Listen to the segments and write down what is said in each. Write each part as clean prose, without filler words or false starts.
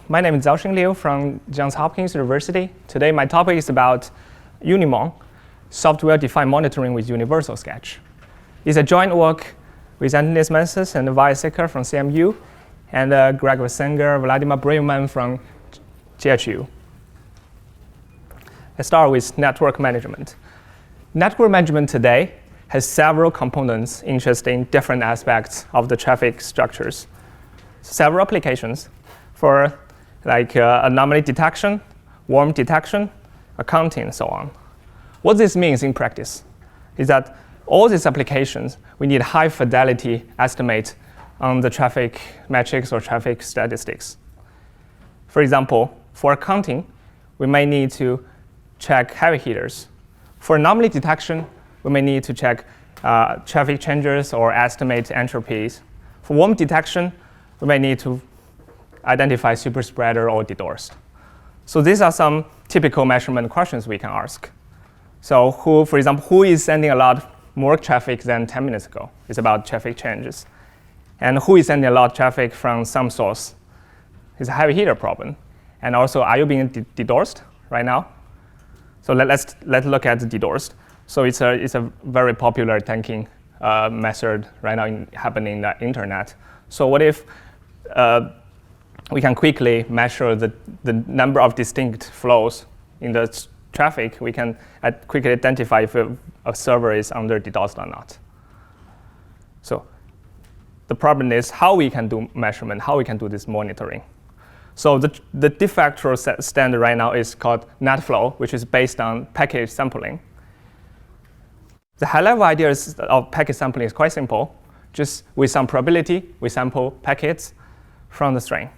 My name is Zhaoxing Liu from Johns Hopkins University. Today, my topic is about UnniMon, software-defined monitoring with Universal Sketch. It's a joint work with Anthony Smensis and Vladimir from CMU, and Greg Weisinger, Vladimir Braverman from GHU. Let's start with network management. Network management today has several components interested in different aspects of the traffic structures. Several applications for anomaly detection, worm detection, accounting, and so on. What this means in practice is that all these applications, we need high fidelity estimate on the traffic metrics or traffic statistics. For example, for accounting, we may need to check heavy hitters. For anomaly detection, we may need to check traffic changes or estimate entropies. For worm detection, we may need to identify superspreader or DDoS. So these are some typical measurement questions we can ask. So for example, who is sending a lot more traffic than 10 minutes ago? It's about traffic changes. And who is sending a lot of traffic from some source? It's a heavy hitter problem. And also, are you being DDoSed right now? So let's look at the DDoS. So it's a very popular attacking method right now happening in the internet. So what if we can quickly measure the number of distinct flows in the traffic? We can quickly identify if a server is under DDoS or not. So the problem is how we can do measurement, how we can do this monitoring. So the de facto standard right now is called NetFlow, which is based on package sampling. The high-level idea of packet sampling is quite simple. Just with some probability, we sample packets from the string.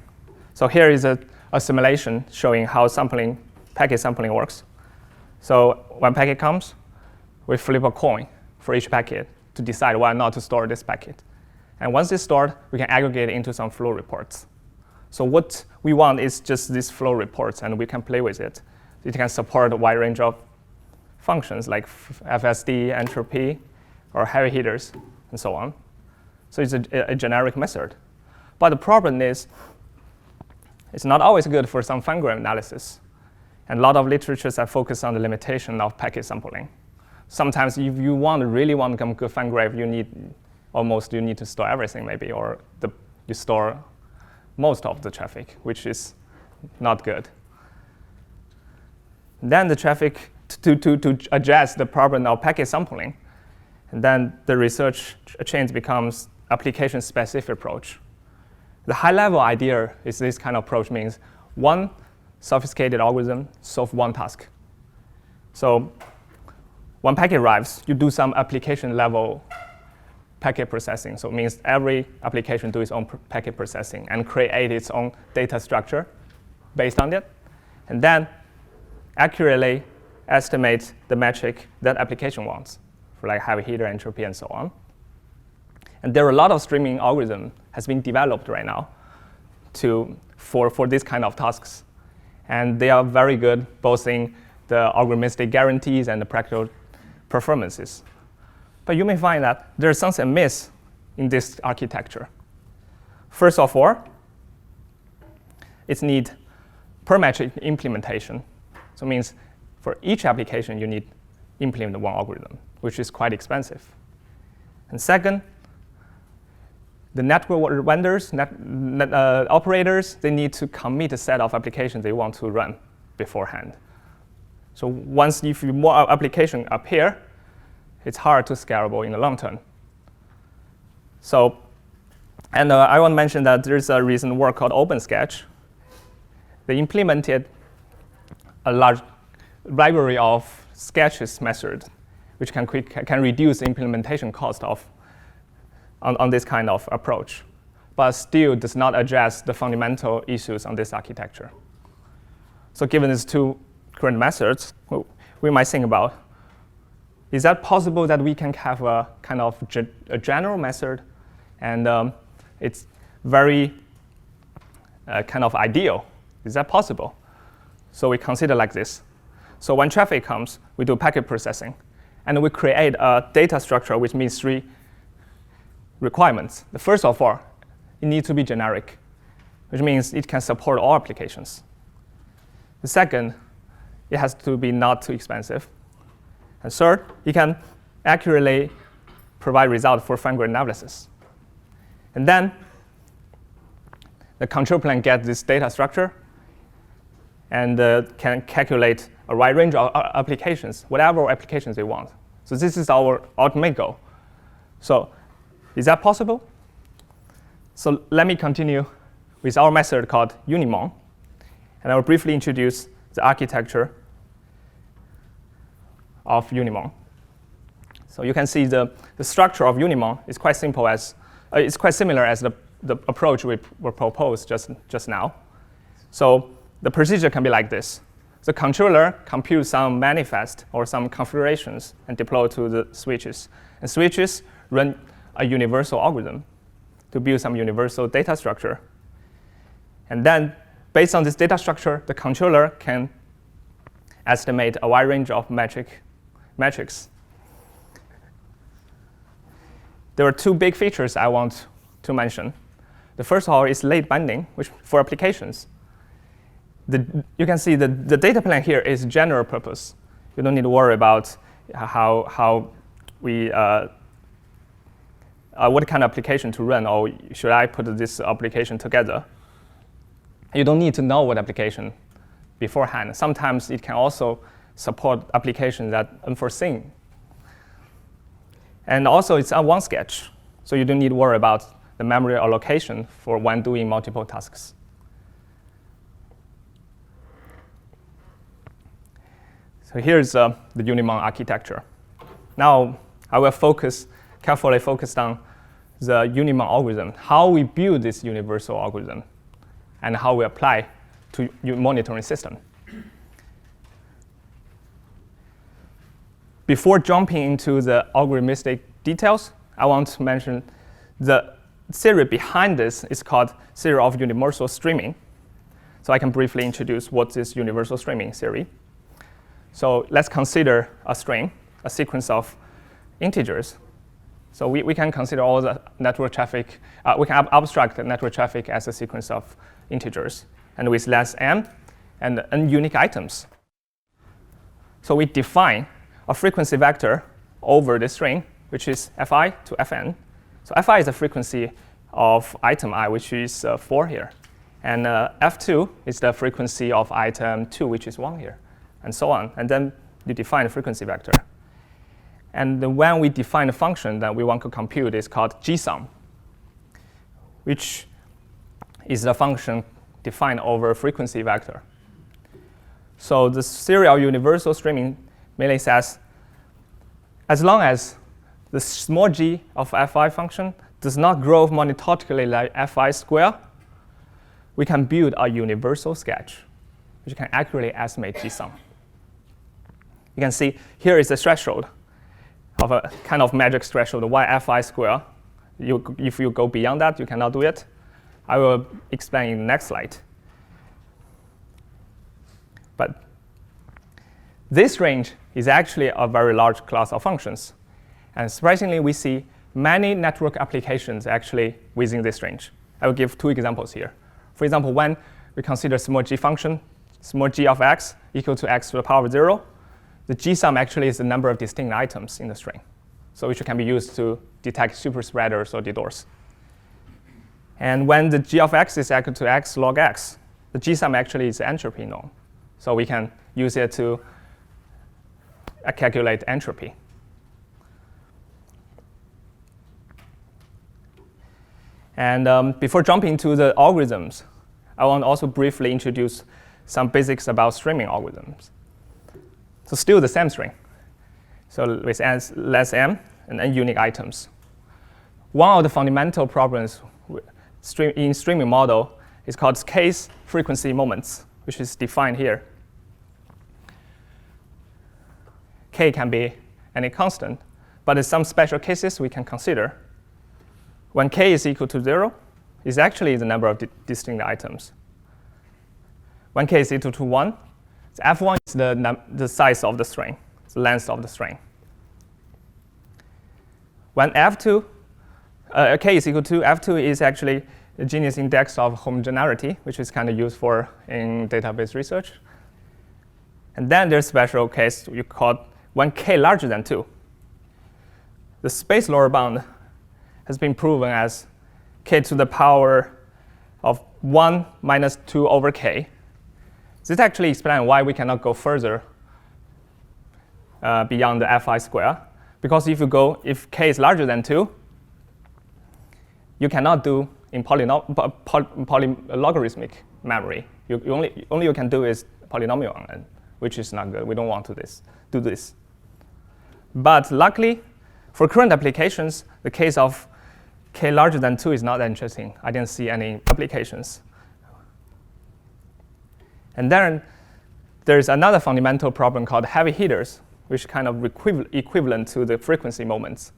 So here is a simulation showing how packet sampling works. So when packet comes, we flip a coin for each packet to decide whether or not to store this packet. And once it's stored, we can aggregate it into some flow reports. So what we want is just these flow reports, and we can play with it. It can support a wide range of functions like FSD, entropy, or heavy hitters, and so on. So it's a generic method. But the problem is, it's not always good for some fine grained analysis. And a lot of literatures have focused on the limitation of packet sampling. Sometimes if you really want to become good fine grained, you need to store everything maybe, or you store most of the traffic, which is not good. Then the traffic, to address the problem of packet sampling, and then the research change becomes application-specific approach. The high-level idea is this kind of approach means one sophisticated algorithm solve one task. So when packet arrives, you do some application-level packet processing. So it means every application do its own packet processing and create its own data structure based on it, and then accurately estimate the metric that application wants for like heavy hitter, entropy, and so on. And there are a lot of streaming algorithm has been developed right now for this kind of tasks. And they are very good both in the algorithmic guarantees and the practical performances. But you may find that there's something amiss in this architecture. First of all, it needs per metric implementation. So it means for each application, you need implement one algorithm, which is quite expensive. And second, the network vendors, operators, they need to commit a set of applications they want to run beforehand. So if more applications appear, it's hard to scalable in the long term. So, and I want to mention that there's a recent work called OpenSketch. They implemented a large library of sketches method, which can reduce the implementation cost on this kind of approach, but still does not address the fundamental issues on this architecture. So given these two current methods, we might think about, is that possible that we can have a kind of a general method, and it's very kind of ideal? Is that possible? So we consider like this. So when traffic comes, we do packet processing, and we create a data structure which meets three requirements. The first of all, it needs to be generic. which means it can support all applications. The second, it has to be not too expensive. And third, it can accurately provide results for fine-grained analysis. And then the control plane gets this data structure and can calculate a wide range of applications, whatever applications they want. So this is our ultimate goal. So is that possible? So let me continue with our method called UnniMon. And I will briefly introduce the architecture of UnniMon. So you can see the structure of UnniMon is quite simple as it's quite similar as the approach we were proposed just now. So the procedure can be like this. The controller computes some manifest or some configurations and deploy to the switches. And switches run a universal algorithm to build some universal data structure. And then, based on this data structure, the controller can estimate a wide range of metrics. There are two big features I want to mention. The first of all is late binding, which for applications. You can see the data plane here is general purpose. You don't need to worry about how we what kind of application to run, or should I put this application together. You don't need to know what application beforehand. Sometimes it can also support applications that are unforeseen. And also, it's on one sketch, so you don't need to worry about the memory allocation for when doing multiple tasks. So here's the UnivMon architecture. Now, I will carefully focus on the UnivMon algorithm, how we build this universal algorithm, and how we apply to monitoring system. Before jumping into the algorithmic details, I want to mention the theory behind this is called theory of universal streaming. So I can briefly introduce what is universal streaming theory. So let's consider a string, a sequence of integers. So we can consider all the network traffic. We can abstract the network traffic as a sequence of integers, and with less m and n unique items. So we define a frequency vector over the string, which is fi to fn. So fi is the frequency of item I, which is 4 here. And f2 is the frequency of item 2, which is 1 here, and so on. And then you define a frequency vector. And when we define a function that we want to compute, is called gsum, which is the function defined over a frequency vector. So the theory of universal streaming mainly says, as long as the small g of fi function does not grow monotonically like fi square, we can build a universal sketch, which can accurately estimate gsum. You can see here is the threshold of a kind of magic threshold, y fi square. If you go beyond that, you cannot do it. I will explain in the next slide. But this range is actually a very large class of functions. And surprisingly, we see many network applications actually within this range. I will give 2 examples here. For example, when we consider small g function, small g of x equal to x to the power of 0, the gsum actually is the number of distinct items in the string, so which can be used to detect superspreaders or DDoS. And when the g of x is equal to x log x, the gsum actually is the entropy norm. So we can use it to calculate entropy. And before jumping to the algorithms, I want to also briefly introduce some basics about streaming algorithms. So still the same string. So with less m and n unique items. One of the fundamental problems in streaming model is called case frequency moments, which is defined here. K can be any constant, but in some special cases we can consider. When k is equal to 0, is actually the number of distinct items. When k is equal to 1, f1 is the size of the string, the length of the string. When f2, k is equal to f2 is actually the genius index of homogeneity, which is kind of useful in database research. And then there's a special case you call when k larger than 2. The space lower bound has been proven as k to the power of 1 minus 2 over k. This actually explains why we cannot go further beyond the fi square. Because if k is larger than 2, you cannot do in logarithmic memory. Only you can do is polynomial, which is not good. We don't want to do this. But luckily, for current applications, the case of k larger than 2 is not interesting. I didn't see any applications. And then there's another fundamental problem called heavy hitters, which is kind of equivalent to the frequency moments.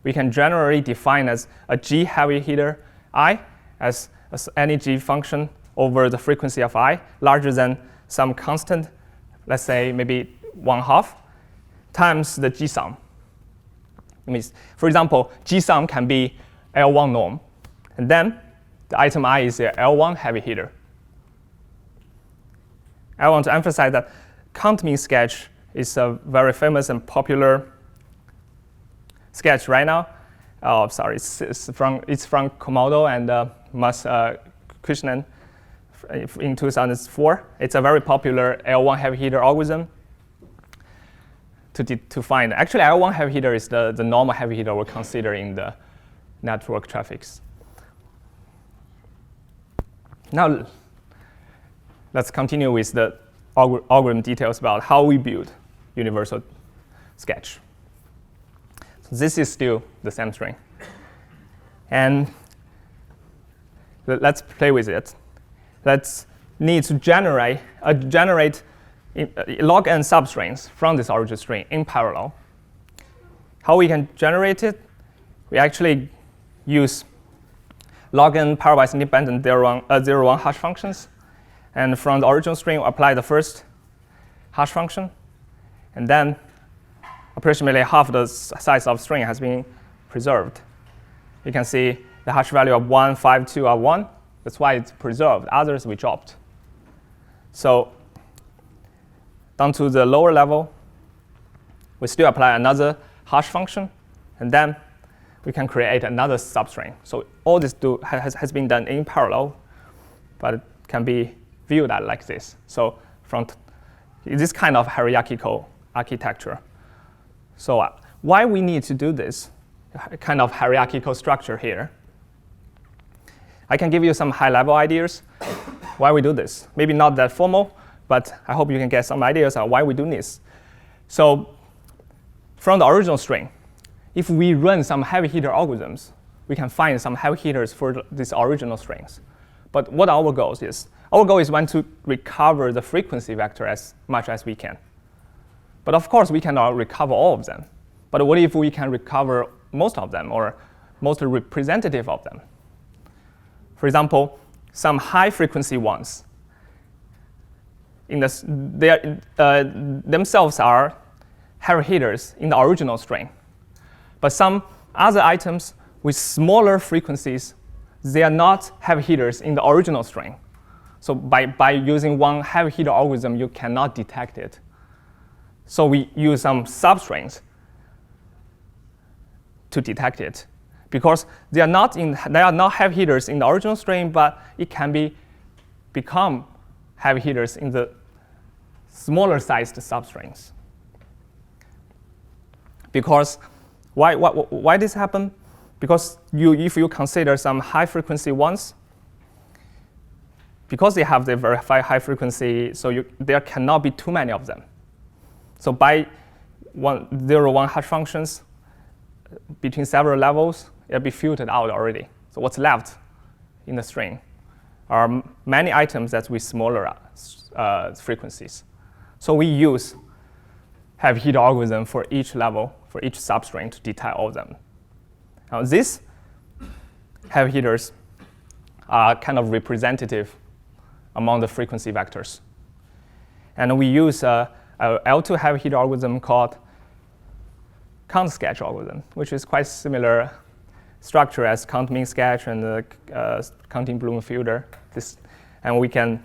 We can generally define as a g heavy hitter I as any g function over the frequency of I larger than some constant, let's say maybe 1/2, times the g sum. It means, for example, g sum can be L1 norm, and then the item I is the L1 heavy hitter. I want to emphasize that count mean sketch is a very famous and popular sketch right now. Oh, sorry, it's from Komodo and Krishnan in 2004. It's a very popular L1 heavy hitter algorithm to find. Actually, L1 heavy hitter is the normal heavy hitter we consider in the network traffics. Now, let's continue with the algorithm details about how we build universal sketch. So this is still the same string. And let's play with it. Let's need to generate log n substrings from this origin string in parallel. How we can generate it? We actually use log n pairwise independent 0-1 hash functions. And from the original string, we apply the first hash function. And then approximately half the size of string has been preserved. You can see the hash value of 1, 5, 2 are 1. That's why it's preserved. Others we dropped. So down to the lower level, we still apply another hash function. And then we can create another substring. So all this has been done in parallel, but it can be viewed like this. So from this kind of hierarchical architecture. So why we need to do this kind of hierarchical structure here? I can give you some high-level ideas why we do this. Maybe not that formal, but I hope you can get some ideas on why we do this. So from the original string, if we run some heavy hitter algorithms, we can find some heavy hitters for these original strings. But what our goal is? Our goal is to recover the frequency vector as much as we can. But of course, we cannot recover all of them. But what if we can recover most of them, or most representative of them? For example, some high-frequency ones themselves are heavy hitters in the original string. But some other items with smaller frequencies, they are not heavy hitters in the original string. So by using one heavy hitter algorithm, you cannot detect it. So we use some substrings to detect it, because they are not heavy hitters in the original string, but it can become heavy hitters in the smaller sized substrings. Because why this happen? Because if you consider some high frequency ones, because they have the very high frequency, so there cannot be too many of them. So by 0-1 hash functions between several levels, it'll be filtered out already. So what's left in the string are many items that with smaller frequencies. So we use heavy hitter algorithm for each level, for each substring to detect all of them. Now these heavy hitters are kind of representative among the frequency vectors. And we use a L2 heavy hitter algorithm called count sketch algorithm, which is quite similar structure as count min sketch and the counting bloom filter. And we can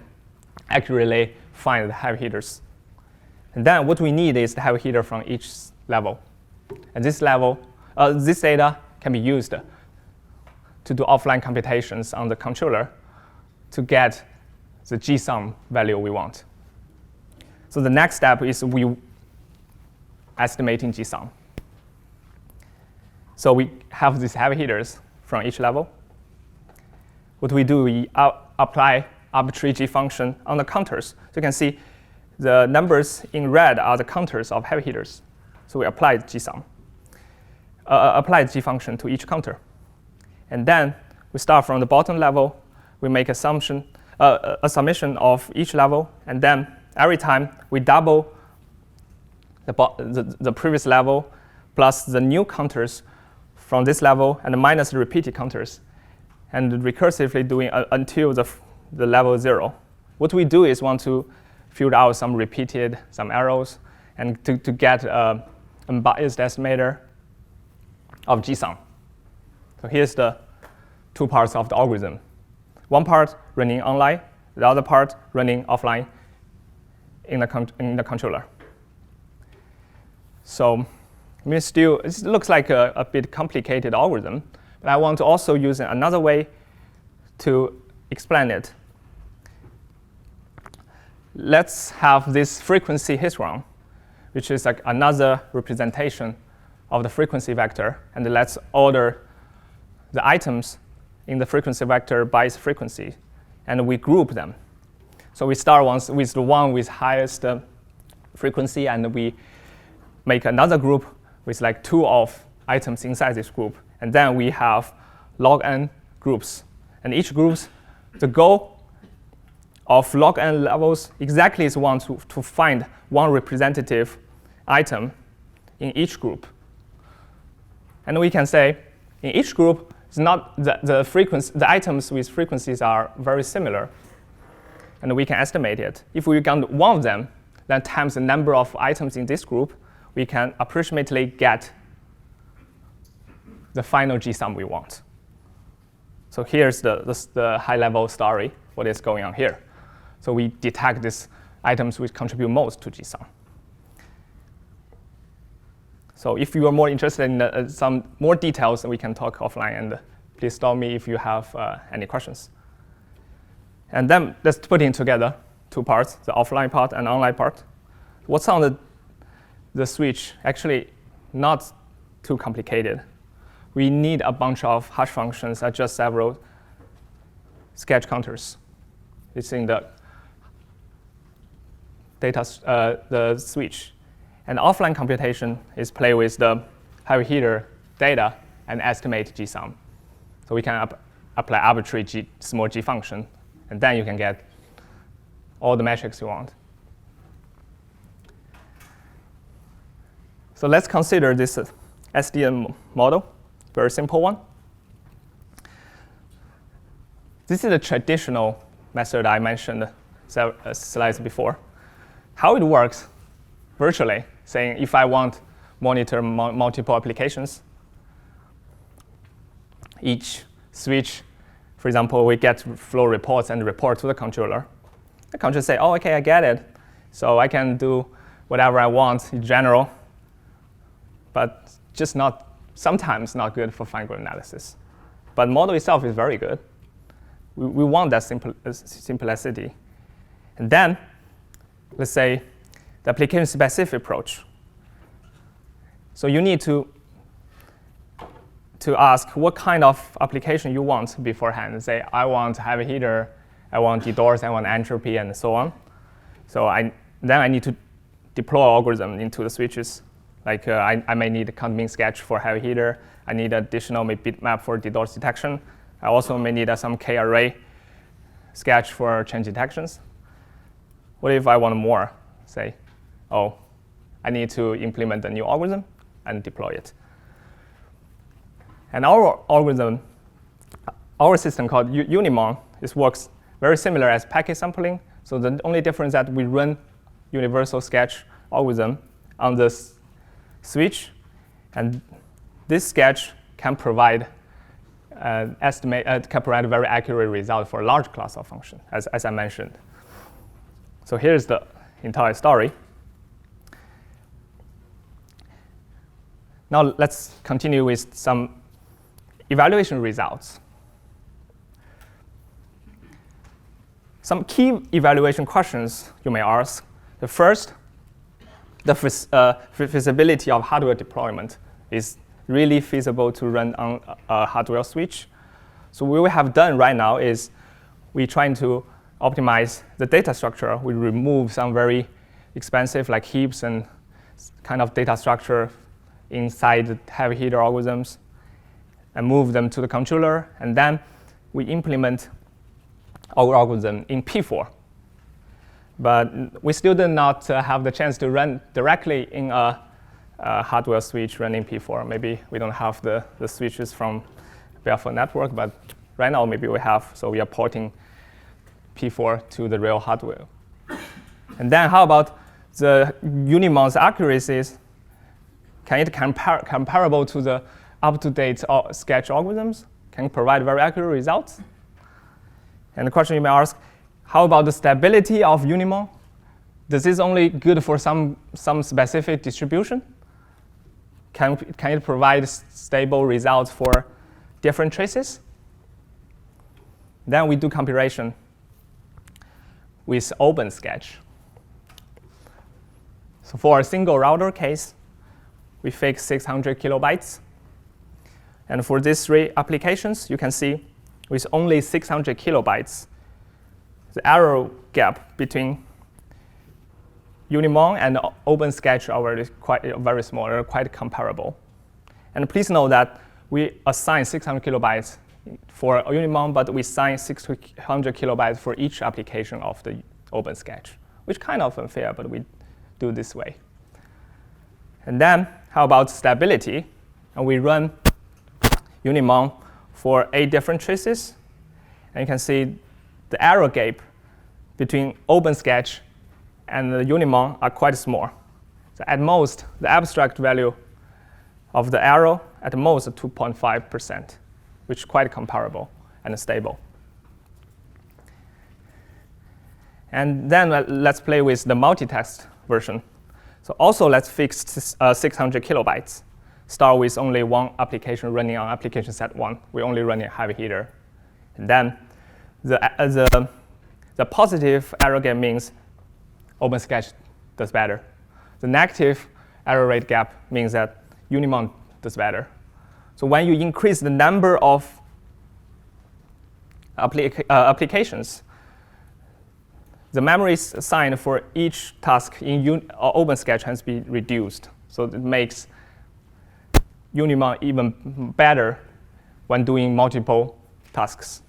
accurately find the heavy hitters. And then what we need is the heavy hitter from each level. And this data can be used to do offline computations on the controller to get the GSUM value we want. So the next step is we estimating GSUM. So we have these heavy hitters from each level. What we do, we apply arbitrary G function on the counters. So you can see the numbers in red are the counters of heavy hitters. So we apply GSUM, apply G function to each counter. And then we start from the bottom level. We make a summation of each level. And then every time we double the previous level plus the new counters from this level and minus the repeated counters, and recursively doing until the level 0. What we do is want to filter out some repeated, some errors, and to get an unbiased estimator of GSUM. So here's the two parts of the algorithm. One part running online, the other part running offline in the controller. So I mean, still, it looks like a bit complicated algorithm, but I want to also use another way to explain it. Let's have this frequency histogram, which is like another representation of the frequency vector, and let's order the items in the frequency vector by its frequency, and we group them. So we start once with the one with highest frequency, and we make another group with like 2 of items inside this group, and then we have log n groups. And each group, the goal of log n levels exactly is to find one representative item in each group. And we can say in each group, it's not the items with frequencies are very similar, and we can estimate it. If we count one of them, then times the number of items in this group, we can approximately get the final GSUM we want. So here's the high-level story, what is going on here. So we detect these items which contribute most to GSUM. So if you are more interested in some more details, we can talk offline, and please stop me if you have any questions. And then let's put it together, 2 parts, the offline part and online part. What's on the switch? Actually, not too complicated. We need a bunch of hash functions that just several sketch counters. It's in the the switch. And offline computation is play with the heavy hitter data and estimate GSUM. So we can apply arbitrary small g function, and then you can get all the metrics you want. So let's consider this SDM model, very simple one. This is a traditional method I mentioned several slides before. How it works virtually, saying if I want to monitor multiple applications, each switch, for example, we get flow reports and report to the controller. The controller say, oh, OK, I get it. So I can do whatever I want in general, but just sometimes not good for fine-grained analysis. But the model itself is very good. We want that simplicity. And then, let's say, the application-specific approach. So you need to ask what kind of application you want beforehand. Say, I want heavy hitter, I want DDoS, I want entropy, and so on. So then I need to deploy algorithm into the switches. Like I may need a count min sketch for heavy hitter. I need additional bitmap for DDoS detection. I also may need some k-array sketch for change detections. What if I want more? Say, oh, I need to implement a new algorithm and deploy it. And our algorithm, our system called UnniMon, this works very similar as packet sampling. So the only difference is that we run universal sketch algorithm on this switch. And this sketch can provide can provide a very accurate result for a large class of functions, as I mentioned. So here's the entire story. Now let's continue with some evaluation results. Some key evaluation questions you may ask. The first, the feasibility of hardware deployment. Is really feasible to run on a hardware switch? So what we have done right now is we're trying to optimize the data structure. We remove some very expensive like heaps and kind of data structure inside the heavy hitter algorithms and move them to the controller. And then we implement our algorithm in P4. But we still did not have the chance to run directly in a hardware switch running P4. Maybe we don't have the switches from Barefoot network, but right now maybe we have, so we are porting P4 to the real hardware. And then how about the UnivMon's accuracies? Can it comparable to the up-to-date sketch algorithms? Can it provide very accurate results? And the question you may ask, how about the stability of UnivMon? This is only good for some specific distribution? Can it provide stable results for different traces? Then we do comparison with OpenSketch. So for a single router case, we fix 600 kilobytes. And for these three applications, you can see with only 600 kilobytes, the error gap between UnivMon and OpenSketch are quite very small, they're quite comparable. And please know that we assign 600 kilobytes for UnivMon, but we assign 600 kilobytes for each application of the OpenSketch, which kind of unfair, but we do this way. And then how about stability? And we run UnivMon for 8 different traces. And you can see the error gap between OpenSketch and the UnivMon are quite small. So at most, the abstract value of the error at most 2.5%, which is quite comparable and stable. And then let's play with the multitest version. So also let's fix 600 kilobytes. Start with only one application running on application set 1. We only run a heavy hitter. And then the positive error gap means OpenSketch does better. The negative error rate gap means that UnivMon does better. So when you increase the number of applications, the memory assigned for each task in OpenSketch has been reduced. So it makes UnivMon even better when doing multiple tasks.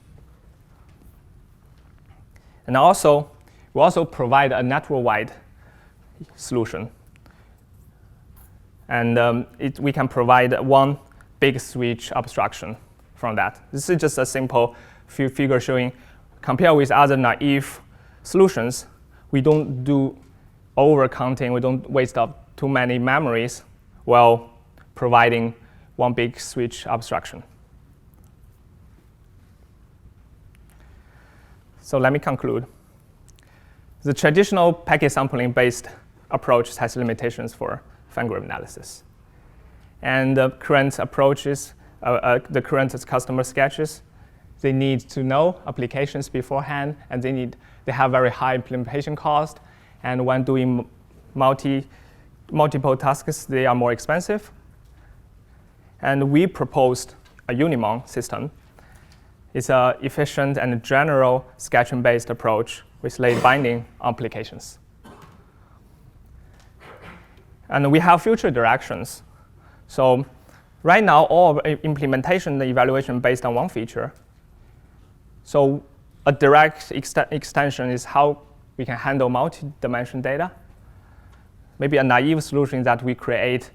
And also, we also provide a network-wide solution. And we can provide one big switch abstraction from that. This is just a simple figure showing, compared with other naive solutions, we don't do overcounting, we don't waste up too many memories while providing one big switch abstraction. So let me conclude. The traditional packet sampling-based approach has limitations for fine-grained analysis. And the current approaches, the current customer sketches, they need to know applications beforehand, and they have very high implementation cost. And when doing multiple tasks, they are more expensive. And we proposed a UnivMon system. It's an efficient and general sketching-based approach with late binding applications. And we have future directions. So right now, all implementation and evaluation based on one feature. So a direct extension is how we can handle multi-dimension data. Maybe a naive solution is that we create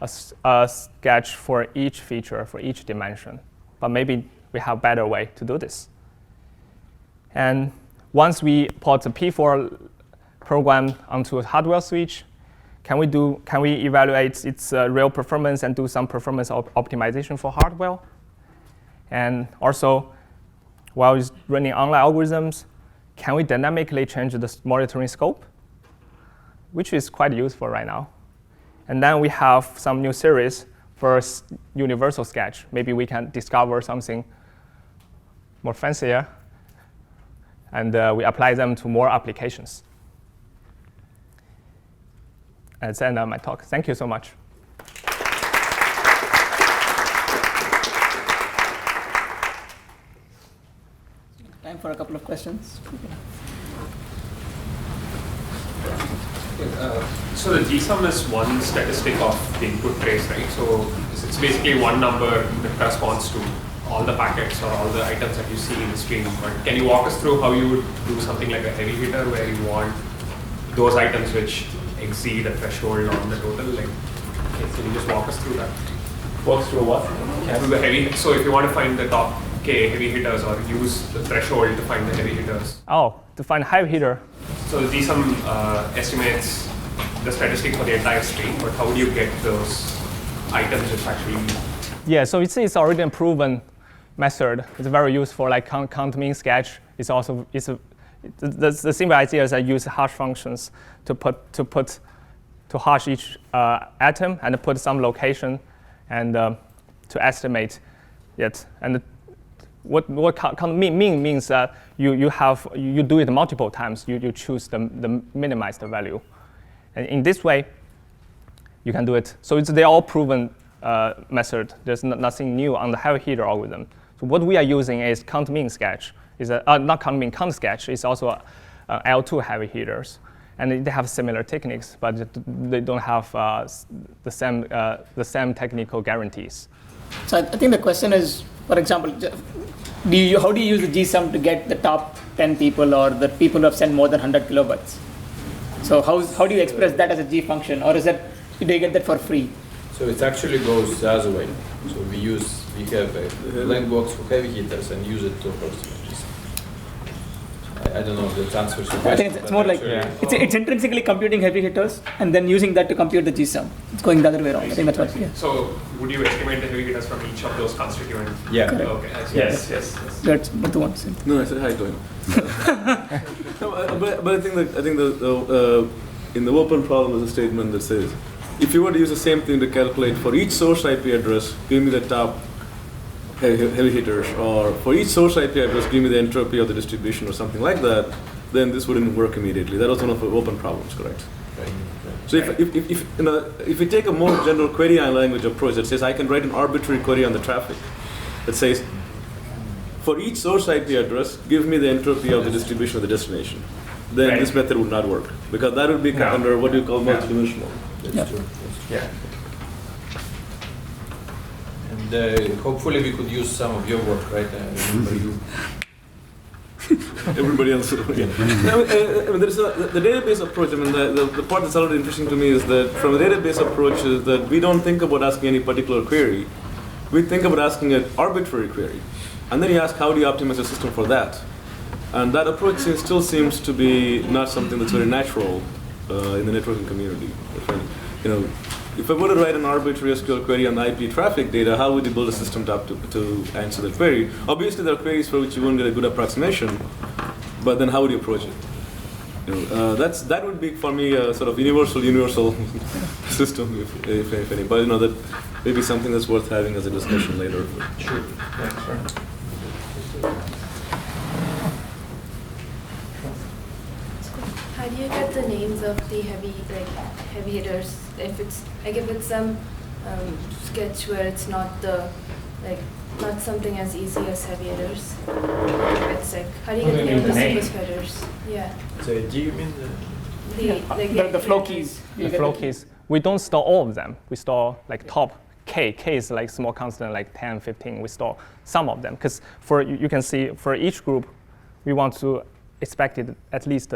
a sketch for each feature, for each dimension. But maybe we have a better way to do this. And once we put the P4 program onto a hardware switch, can we evaluate its real performance and do some performance optimization for hardware? And also, while it's running online algorithms, can we dynamically change the monitoring scope, which is quite useful right now. And then we have some new series for universal sketch. Maybe we can discover something more fancier, and we apply them to more applications. That's the end of my talk. Thank you so much. Time for a couple of questions. So the GSUM is one statistic of the input trace, right? So it's basically one number that corresponds to all the packets or all the items that you see in the stream. But can you walk us through how you would do something like a heavy hitter where you want those items which exceed a threshold on the total? Like, can you just walk us through that? Walk through what? Through the heavy. So if you want to find the top K heavy hitters or use the threshold to find the heavy hitters. Oh, to find heavy hitter. So the GSUM estimates the statistic for the entire stream, but how do you get those items which actually? Yeah, so it's already a proven method. It's very useful, like count mean sketch. It's also the simple idea is I use hash functions to hash each atom and put some location and to estimate it. And what count mean means that you do it multiple times. You choose the minimized value, and in this way you can do it. So they're all proven method. There's nothing new on the heavy hitter algorithm. So what we are using is count mean sketch. Is not count mean count sketch. It's also L2 heavy hitters, and they have similar techniques, but they don't have the same technical guarantees. So I think the question is, for example, how do you use the GSUM to get the top 10 people or the people who have sent more than 100 kilobytes? So how do you express that as a G function, or do you get that for free? So it actually goes the other way. So we have a len box for heavy hitters and use it to approximate GSUM. I don't know if that answers your question. I think it's more like it's intrinsically computing heavy hitters and then using that to compute the GSUM. It's going the other way around. I think that's what. Yeah. So would you estimate the heavy hitters from each of those constituents? Yeah. Correct. Okay. Yes. That's what the ones. No, I said hi to him. but I think the in the open problem is a statement that says, if you were to use the same thing to calculate for each source IP address, give me the top heavy hitters, or for each source IP address, give me the entropy of the distribution or something like that, then this wouldn't work immediately. That was one of the open problems, correct? Right. So if you take a more general query language approach that says I can write an arbitrary query on the traffic that says, for each source IP address, give me the entropy of the distribution of the destination, then this method would not work, because that would be under what you call multidimensional. That's true. Yeah. And hopefully we could use some of your work, right? Remember you. Everybody else. Yeah. There's the database approach. I mean, the part that's already interesting to me is that from a database approach is that we don't think about asking any particular query. We think about asking an arbitrary query. And then you ask, how do you optimize the system for that? And that approach still seems to be not something that's very natural in the networking community. If I were to write an arbitrary SQL query on the IP traffic data, how would you build a system to answer that query? Obviously, there are queries for which you won't get a good approximation, but then how would you approach it? That would be for me a sort of universal system, if any. But that may be something that's worth having as a discussion later. Sure. Yeah, sure. How do you get the names of the heavy hitters? If it's some sketch where it's not not something as easy as heavy hitters, it's like, how do you get the name of the simplest headers? Yeah. So do you mean the flow keys? The flow keys. We don't store all of them. We store like top K. K is like small constant, like 10, 15. We store some of them because you can see for each group, we want to expect it at least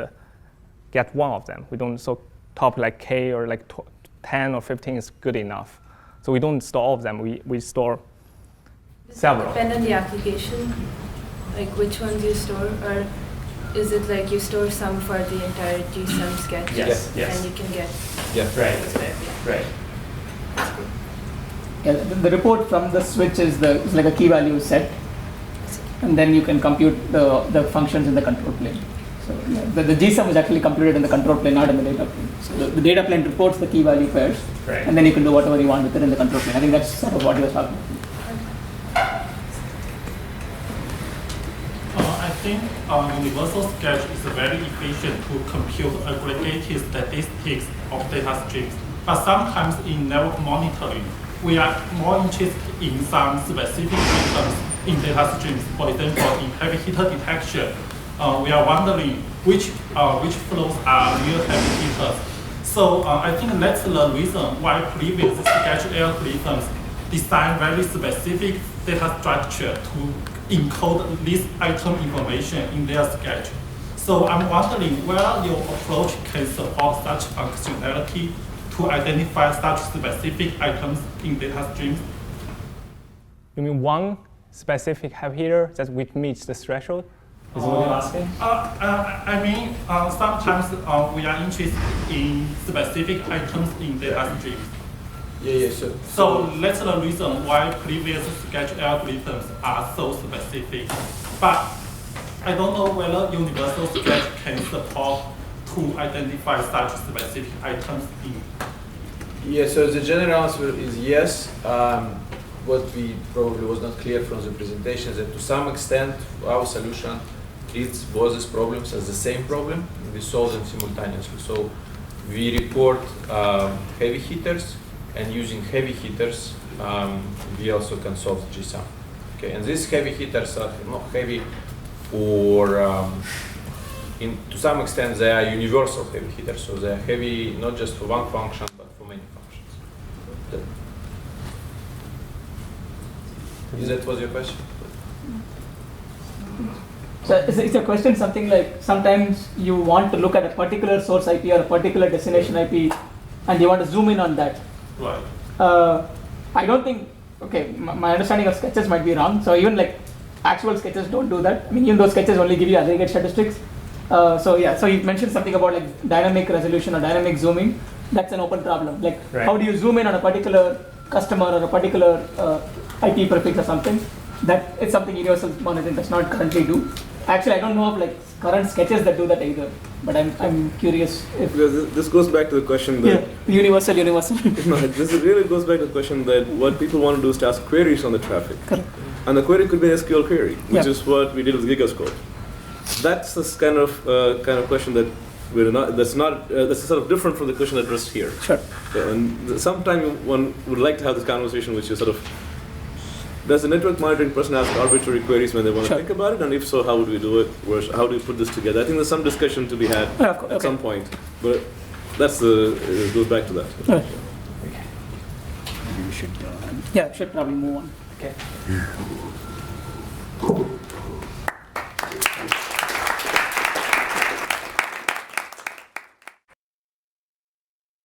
get one of them. We don't, so top like K or like 10 or 15 is good enough. So we don't store all of them. We store several. Does it depend on the application, like which ones you store, or is it like you store some for the entire GSUM sketch? Yes. And you can get. Yeah. Right. Yeah, the report from the switch is like a key value set, and then you can compute the functions in the control plane. So the GSUM is actually computed in the control plane, not in the data plane. So the data plane reports the key value pairs, Right. and then you can do whatever you want with it in the control plane. I think that's sort of what he was talking about. I think universal sketch is very efficient to compute aggregated statistics of data streams. But sometimes in network monitoring, we are more interested in some specific items in data streams. For example, in heavy hitter detection, we are wondering which flows are real heavy hitters. So I think that's the reason why previous sketch algorithms design very specific data structure to encode this item information in their sketch. So I'm wondering whether your approach can support such functionality to identify such specific items in data streams. You mean one specific heavy hitter that which meets the threshold? Is what you're asking? I mean, sometimes we are interested in specific items in data streams. Yeah. So that's the reason why previous sketch algorithms are so specific. But I don't know whether universal sketch can support to identify such specific items in. Yeah, so the general answer is yes. What we probably was not clear from the presentation is that to some extent our solution treats both these problems as the same problem, and we solve them simultaneously. So we report heavy hitters, and using heavy hitters, we also can solve the GSUM. Okay, and these heavy hitters are not heavy for, to some extent, they are universal heavy hitters. So they are heavy not just for one function, but for many functions. Is that was your question? So is a question something like sometimes you want to look at a particular source IP or a particular destination IP, and you want to zoom in on that? Right. I don't think, okay, my understanding of sketches might be wrong. So even like actual sketches don't do that. I mean, even though sketches only give you aggregate statistics. So you mentioned something about like dynamic resolution or dynamic zooming. That's an open problem. Like Right. how do you zoom in on a particular customer or a particular IP prefix or something? That is something universal monitoring does not currently do. Actually, I don't know of like current sketches that do that either. But I'm curious if Because this goes back to the question that universal. no, this really goes back to the question that what people want to do is to ask queries on the traffic. Correct. And the query could be an SQL query, which Yeah. is what we did with Gigascope. That's this kind of question that that's sort of different from the question addressed here. Sure. So, and sometime one would like to have this conversation, which is sort of, does the network monitoring person ask arbitrary queries when they want to think about it? And if so, how would we do it? How do we put this together? I think there's some discussion to be had at some point. But that's it goes back to that. Right. Yeah, should probably move on. Okay.